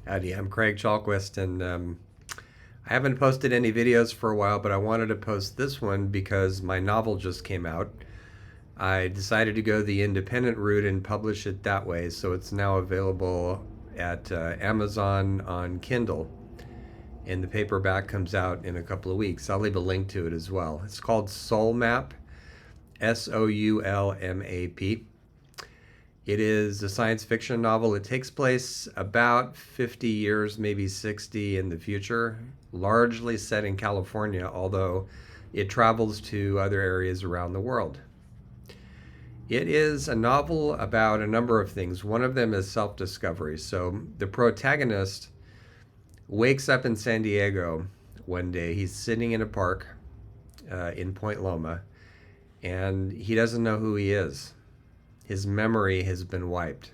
Howdy, I'm Craig Chalquist, and I haven't posted any videos for a while, but I wanted to post this one because my novel just came out. I decided to go the independent route and publish it that way, so it's now available at Amazon on Kindle, and the paperback comes out in a couple of weeks. I'll leave a link to it as well. It's called SOULMAP, SOULMAP. It is a science fiction novel. It takes place about 50 years, maybe 60 in the future, largely set in California, although it travels to other areas around the world. It is a novel about a number of things. One of them is self discovery. So the protagonist wakes up in San Diego one day. He's sitting in a park in Point Loma, and he doesn't know who he is. His memory has been wiped.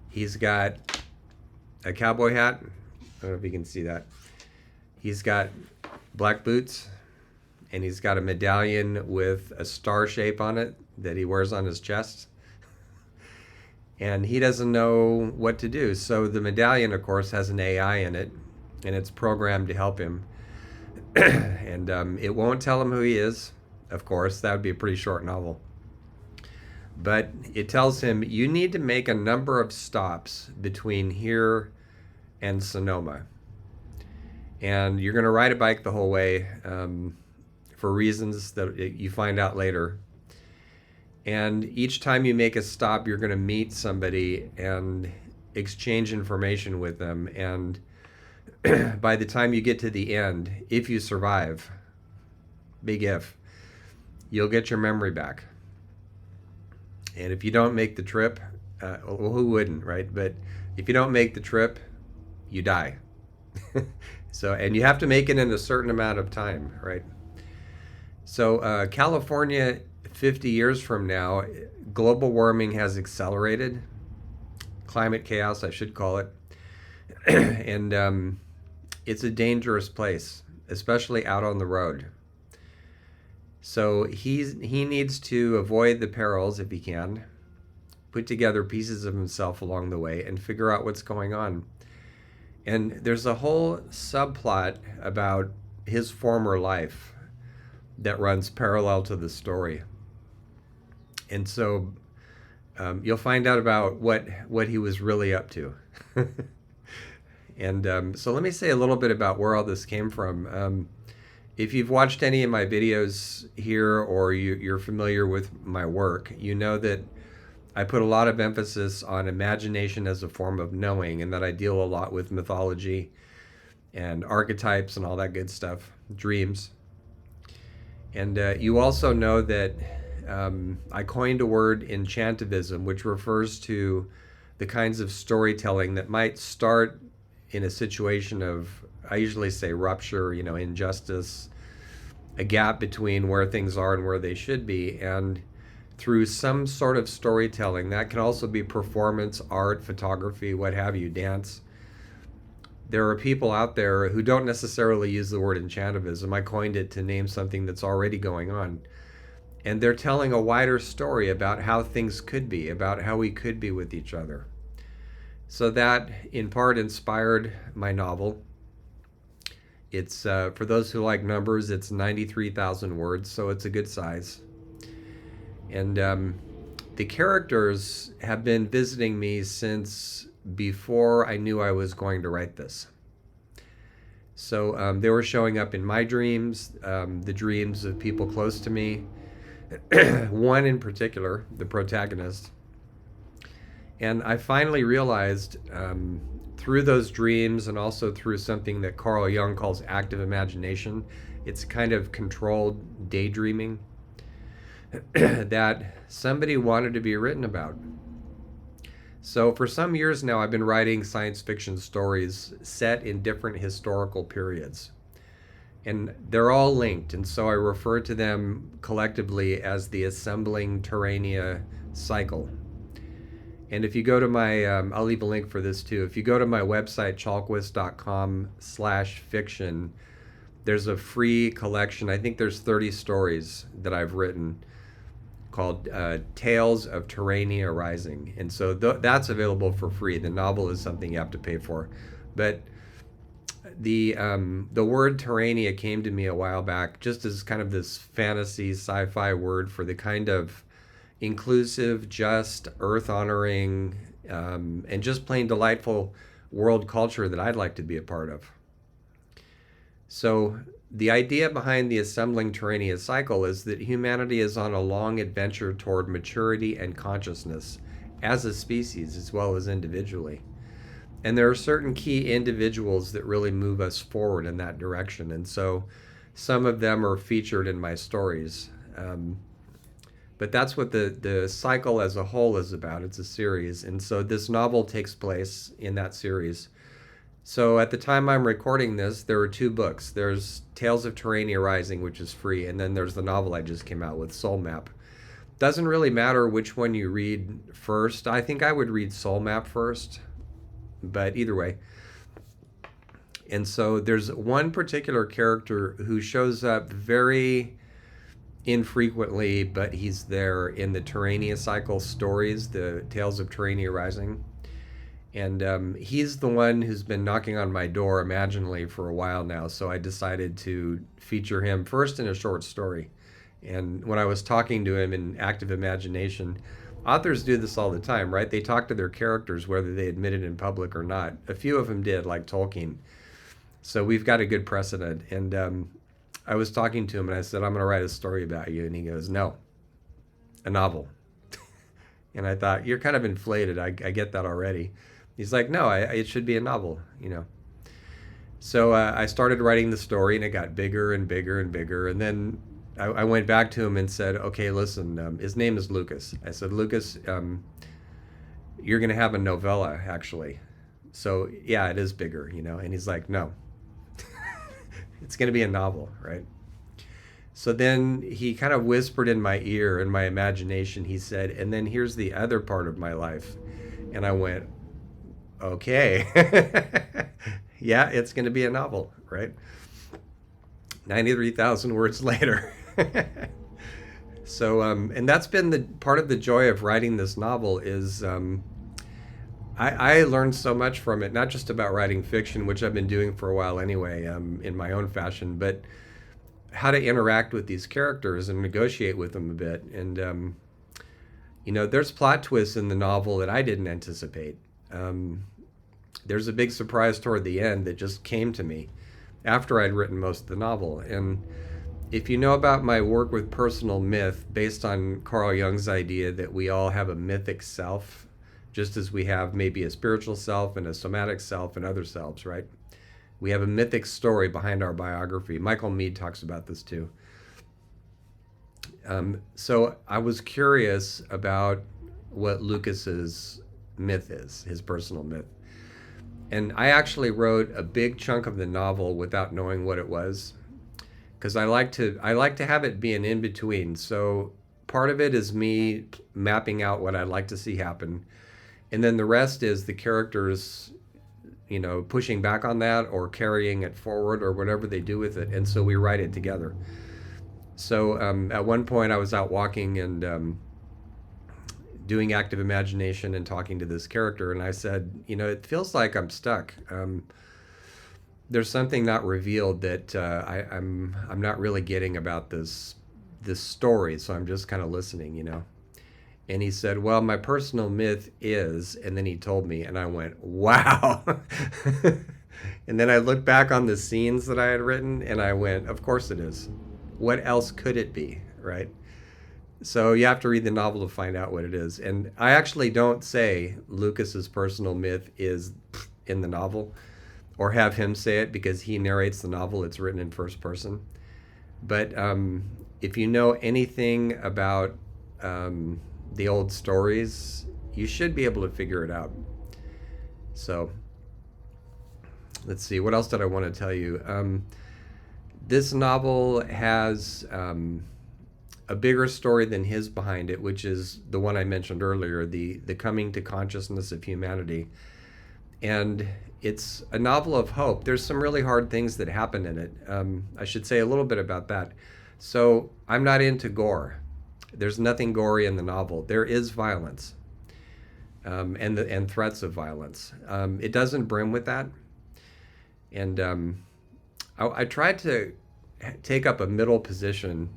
He's got a cowboy hat. I don't know if you can see that. He's got black boots, and he's got a medallion with a star shape on it that he wears on his chest. And he doesn't know what to do. So the medallion, of course, has an AI in it, and it's programmed to help him. And it won't tell him who he is, of course. That would be a pretty short novel. But it tells him you need to make a number of stops between here and Sonoma. And you're going to ride a bike the whole way for reasons that you find out later. And each time you make a stop, you're going to meet somebody and exchange information with them. And by the time you get to the end, if you survive, big if, you'll get your memory back. And if you don't make the trip, well, who wouldn't, right? But if you don't make the trip, you die. And you have to make it in a certain amount of time, right? So California, 50 years from now, global warming has accelerated. Climate chaos, I should call it. And it's a dangerous place, especially out on the road. So he needs to avoid the perils if he can, put together pieces of himself along the way, and figure out what's going on. And there's a whole subplot about his former life that runs parallel to the story. And so you'll find out about what he was really up to. And so let me say a little bit about where all this came from. If you've watched any of my videos here, or you're familiar with my work, you know that I put a lot of emphasis on imagination as a form of knowing, and that I deal a lot with mythology and archetypes and all that good stuff, dreams. And you also know that I coined a word, enchantivism, which refers to the kinds of storytelling that might start in a situation of, I usually say, rupture, injustice, a gap between where things are and where they should be. And through some sort of storytelling, that can also be performance, art, photography, what have you, dance. There are people out there who don't necessarily use the word enchantivism. I coined it to name something that's already going on. And they're telling a wider story about how things could be, about how we could be with each other. So that, in part, inspired my novel. It's, for those who like numbers, it's 93,000 words, so it's a good size. And the characters have been visiting me since before I knew I was going to write this. So they were showing up in my dreams, the dreams of people close to me. One in particular, the protagonist. And I finally realized through those dreams, and also through something that Carl Jung calls active imagination, it's kind of controlled daydreaming, that somebody wanted to be written about. So for some years now, I've been writing science fiction stories set in different historical periods. And they're all linked, and so I refer to them collectively as the assembling Terrania cycle. And if you go to my, I'll leave a link for this too. If you go to my website, chalquist.com/fiction, there's a free collection. I think there's 30 stories that I've written called Tales of Terrania Rising. And so that's available for free. The novel is something you have to pay for. But the word Terrania came to me a while back just as kind of this fantasy sci-fi word for the kind of inclusive, just, earth honoring, and just plain delightful world culture that I'd like to be a part of. So the idea behind the Assembling Terrania cycle is that humanity is on a long adventure toward maturity and consciousness as a species as well as individually. And there are certain key individuals that really move us forward in that direction. And so some of them are featured in my stories. But that's what the cycle as a whole is about. It's a series. And so this novel takes place in that series. So at the time I'm recording this, there are two books. There's Tales of Terrania Rising, which is free, and then there's the novel I just came out with, SOULMAP. Doesn't really matter which one you read first. I think I would read SOULMAP first, but either way. And so there's one particular character who shows up very infrequently, but he's there in the Terrania cycle stories, the Tales of Terrania Rising. And he's the one who's been knocking on my door imaginally for a while now. So I decided to feature him first in a short story. And when I was talking to him in active imagination, authors do this all the time, right? They talk to their characters whether they admit it in public or not. A few of them did, like Tolkien. So we've got a good precedent. And I was talking to him and I said, I'm going to write a story about you. And he goes, no, a novel. And I thought, you're kind of inflated. I get that already. He's like, no, it should be a novel, you know. So I started writing the story, and it got bigger and bigger and bigger. And then I went back to him and said, okay, listen, his name is Lucas. I said, Lucas, you're going to have a novella, actually. So, yeah, it is bigger, you know. And he's like, no, it's going to be a novel, right? So then he kind of whispered in my ear, in my imagination, he said, and then here's the other part of my life. And I went, okay. Yeah, it's going to be a novel, right? 93,000 words later. So, and that's been the part of the joy of writing this novel is I learned so much from it, not just about writing fiction, which I've been doing for a while anyway, in my own fashion, but how to interact with these characters and negotiate with them a bit. And, you know, there's plot twists in the novel that I didn't anticipate. There's a big surprise toward the end that just came to me after I'd written most of the novel. And if you know about my work with personal myth, based on Carl Jung's idea that we all have a mythic self, just as we have maybe a spiritual self and a somatic self and other selves, right? We have a mythic story behind our biography. Michael Meade talks about this too. So I was curious about what Lucas's myth is, his personal myth. And I actually wrote a big chunk of the novel without knowing what it was, because I like to have it be an in-between. So part of it is me mapping out what I'd like to see happen, and then the rest is the characters, you know, pushing back on that or carrying it forward or whatever they do with it. And so we write it together. So at one point I was out walking and doing active imagination and talking to this character, and I said, you know, it feels like I'm stuck. There's something not revealed that I'm not really getting about this story, so I'm just kind of listening, you know. And he said, well, my personal myth is, and then he told me, and I went, wow. And then I looked back on the scenes that I had written, and I went, of course it is. What else could it be, right? So you have to read the novel to find out what it is. And I actually don't say Lucas's personal myth is in the novel or have him say it because he narrates the novel. It's written in first person. But if you know anything about the old stories, you should be able to figure it out. So let's see. What else did I want to tell you? This novel has a bigger story than his behind it, which is the one I mentioned earlier, the coming to consciousness of humanity. And it's a novel of hope. There's some really hard things that happen in it. I should say a little bit about that. So I'm not into gore. There's nothing gory in the novel. There is violence, and threats of violence. It doesn't brim with that, and I tried to take up a middle position.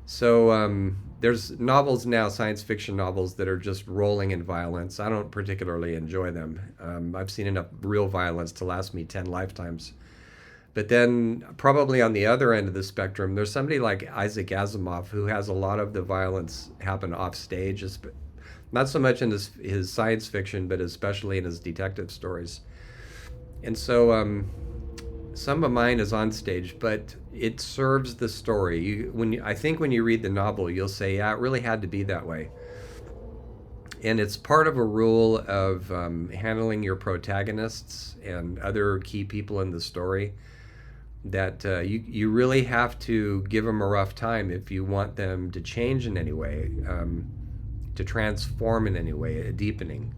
So there's novels now, science fiction novels, that are just rolling in violence. I don't particularly enjoy them. I've seen enough real violence to last me 10 lifetimes. But then, probably on the other end of the spectrum, there's somebody like Isaac Asimov who has a lot of the violence happen off stage, not so much in his science fiction, but especially in his detective stories. And so some of mine is on stage, but it serves the story. I think when you read the novel, you'll say, yeah, it really had to be that way. And it's part of a rule of handling your protagonists and other key people in the story, that you really have to give them a rough time if you want them to change in any way, to transform in any way, a deepening.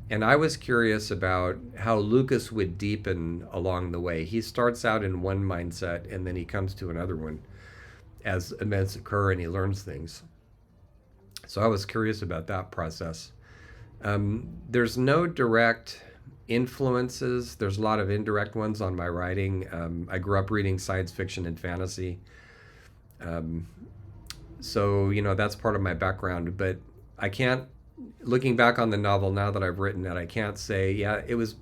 And I was curious about how Lucas would deepen along the way. He starts out in one mindset and then he comes to another one as events occur and he learns things. So I was curious about that process. There's no direct influences. There's a lot of indirect ones on my writing. I grew up reading science fiction and fantasy. So, that's part of my background. But I can't, looking back on the novel now that I've written it, I can't say, yeah, it was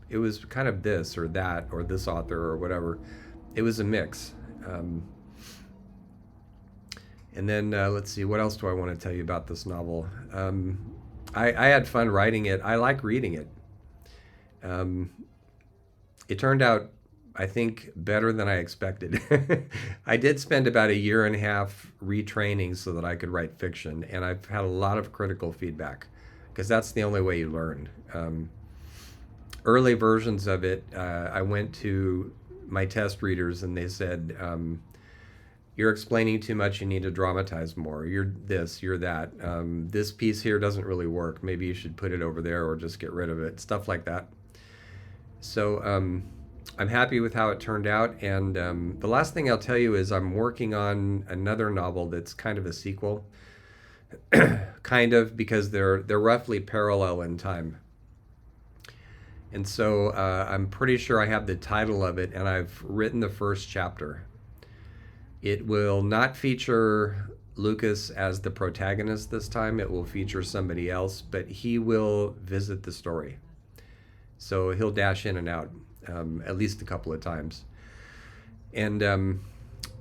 kind of this or that or this author or whatever. It was a mix. And then let's see, what else do I want to tell you about this novel? I had fun writing it. I like reading it. It turned out, I think, better than I expected. I did spend about a year and a half retraining so that I could write fiction, and I've had a lot of critical feedback because that's the only way you learn. Early versions of it, I went to my test readers and they said, you're explaining too much, you need to dramatize more. You're this, you're that. This piece here doesn't really work. Maybe you should put it over there or just get rid of it, stuff like that. So I'm happy with how it turned out. And the last thing I'll tell you is I'm working on another novel that's kind of a sequel, kind of, because they're roughly parallel in time. And so I'm pretty sure I have the title of it, and I've written the first chapter. It will not feature Lucas as the protagonist this time. It will feature somebody else, but he will visit the story. So he'll dash in and out at least a couple of times. And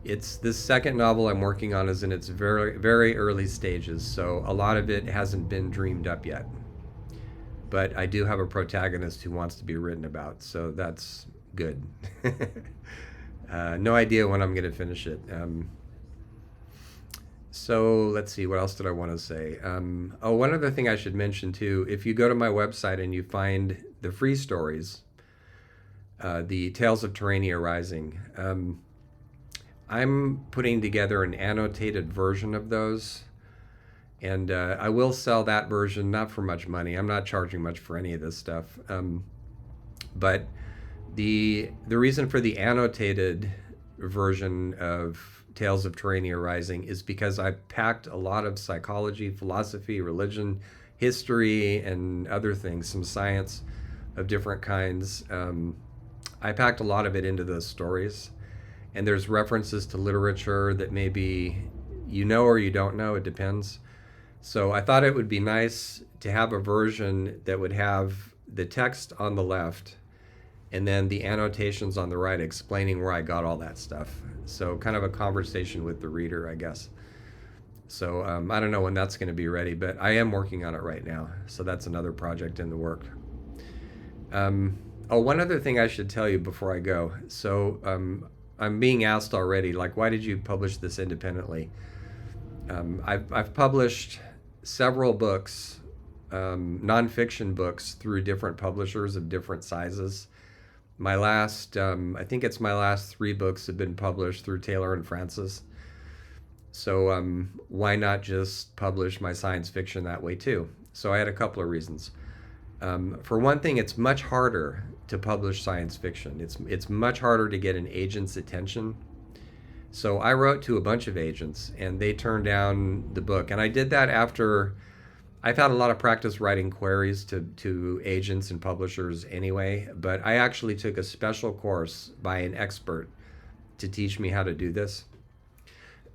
it's this second novel I'm working on is in its very, very early stages. So a lot of it hasn't been dreamed up yet. But I do have a protagonist who wants to be written about, so that's good. No idea when I'm going to finish it. So let's see, what else did I want to say? One other thing I should mention too, if you go to my website and you find the free stories, the Tales of Terrania Rising, I'm putting together an annotated version of those. And I will sell that version, not for much money. I'm not charging much for any of this stuff. But the reason for the annotated version of Tales of Terrania Rising is because I packed a lot of psychology, philosophy, religion, history, and other things, some science of different kinds. I packed a lot of it into those stories. And there's references to literature that maybe you know or you don't know, it depends. So I thought it would be nice to have a version that would have the text on the left and then the annotations on the right explaining where I got all that stuff. So kind of a conversation with the reader, I guess. So I don't know when that's going to be ready, but I am working on it right now. So that's another project in the work. One other thing I should tell you before I go. So I'm being asked already, like, why did you publish this independently? I've published several books, nonfiction books, through different publishers of different sizes. My last, I think it's my last 3 books have been published through Taylor and Francis. So why not just publish my science fiction that way too? So I had a couple of reasons. For one thing, it's much harder to publish science fiction. It's much harder to get an agent's attention. So I wrote to a bunch of agents, and they turned down the book. And I did that after I've had a lot of practice writing queries to agents and publishers anyway, but I actually took a special course by an expert to teach me how to do this.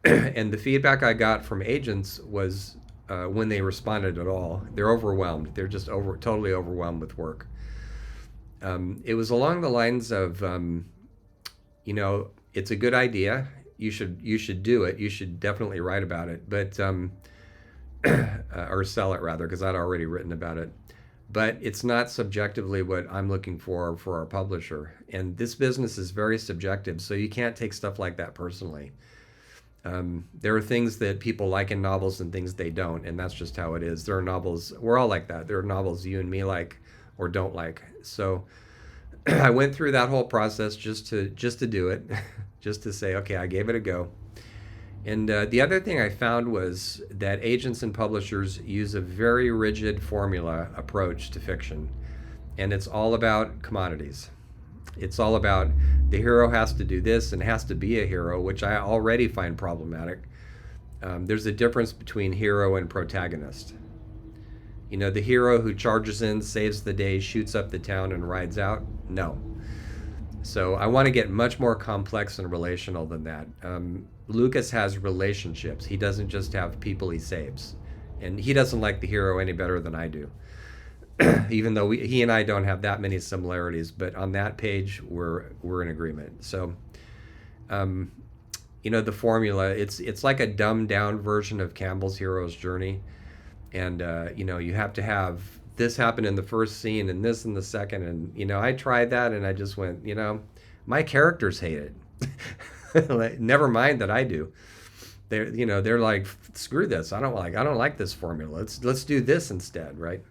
And the feedback I got from agents was when they responded at all, they're overwhelmed. They're just totally overwhelmed with work. It was along the lines of, it's a good idea. You should do it. You should definitely write about it, but or sell it rather, because I'd already written about it. But it's not subjectively what I'm looking for our publisher. And this business is very subjective, so you can't take stuff like that personally. There are things that people like in novels and things they don't, and that's just how it is. There are novels, we're all like that. There are novels you and me like or don't like. So I went through that whole process just to do it, just to say, okay, I gave it a go. And the other thing I found was that agents and publishers use a very rigid formula approach to fiction, and it's all about commodities. It's all about the hero has to do this and has to be a hero, which I already find problematic. There's a difference between hero and protagonist. The hero who charges in, saves the day, shoots up the town, and rides out? No. So I want to get much more complex and relational than that. Lucas has relationships. He doesn't just have people he saves. And he doesn't like the hero any better than I do. Even though he and I don't have that many similarities, but on that page we're in agreement. So, the formula, it's like a dumbed down version of Campbell's hero's journey, and you have to have this happen in the first scene and this in the second, and I tried that and I just went, my characters hate it. Never mind that I do. They're like, screw this. I don't like this formula. Let's do this instead, right?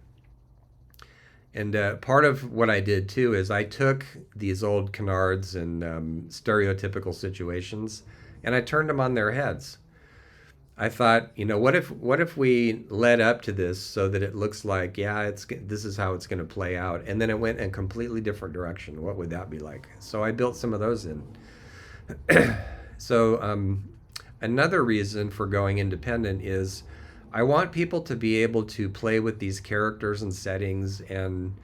And part of what I did too is I took these old canards and stereotypical situations, and I turned them on their heads. I thought, what if we led up to this so that it looks like, yeah, this is how it's going to play out, and then it went in a completely different direction. What would that be like? So I built some of those in. So another reason for going independent is I want people to be able to play with these characters and settings and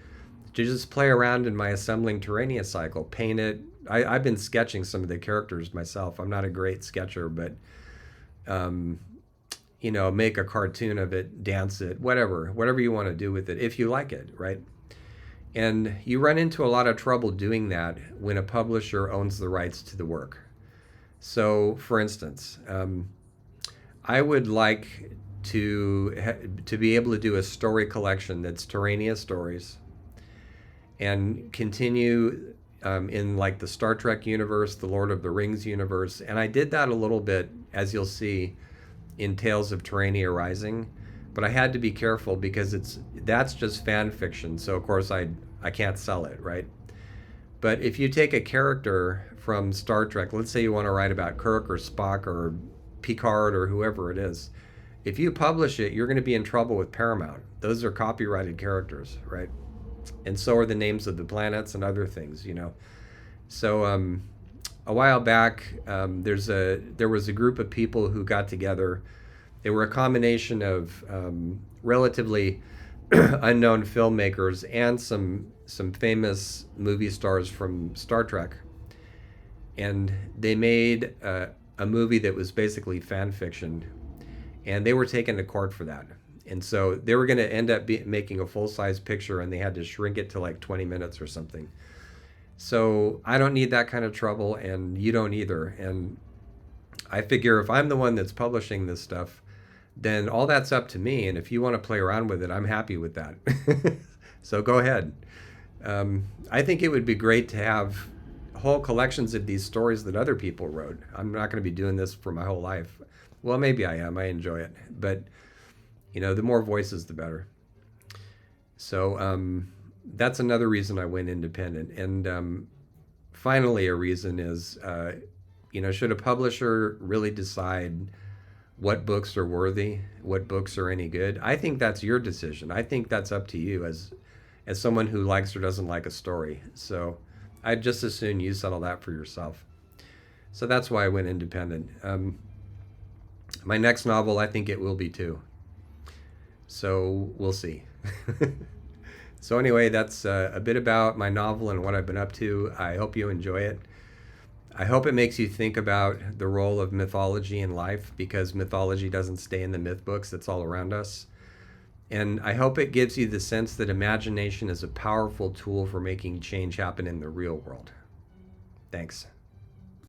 to just play around in my assembling Terrania cycle, paint it. I've been sketching some of the characters myself. I'm not a great sketcher, but make a cartoon of it, dance it, whatever you want to do with it, if you like it, right? And you run into a lot of trouble doing that when a publisher owns the rights to the work. So, for instance, I would like to be able to do a story collection that's Terrania stories and continue in like the Star Trek universe, the Lord of the Rings universe. And I did that a little bit, as you'll see, in Tales of Terrania Rising. But I had to be careful because that's just fan fiction. So, of course, I can't sell it, right? But if you take a character from Star Trek, let's say you want to write about Kirk or Spock or Picard or whoever it is, if you publish it, you're going to be in trouble with Paramount. Those are copyrighted characters, right? And so are the names of the planets and other things, So a while back, there was a group of people who got together. They were a combination of relatively unknown filmmakers and some famous movie stars from Star Trek. And they made a movie that was basically fan fiction, and they were taken to court for that. And so they were going to end up making a full-size picture, and they had to shrink it to like 20 minutes or something. So I don't need that kind of trouble, and you don't either. And I figure if I'm the one that's publishing this stuff, then all that's up to me. And if you want to play around with it, I'm happy with that. So go ahead. I think it would be great to have whole collections of these stories that other people wrote. I'm not going to be doing this for my whole life. Well, maybe I am. I enjoy it. But, the more voices, the better. So that's another reason I went independent. And finally, a reason is, should a publisher really decide what books are worthy, what books are any good? I think that's your decision. I think that's up to you as someone who likes or doesn't like a story. So I'd just as soon you settle that for yourself. So that's why I went independent. My next novel, I think it will be too. So we'll see. So anyway, that's a bit about my novel and what I've been up to. I hope you enjoy it. I hope it makes you think about the role of mythology in life, because mythology doesn't stay in the myth books, it's all around us. And I hope it gives you the sense that imagination is a powerful tool for making change happen in the real world. Thanks.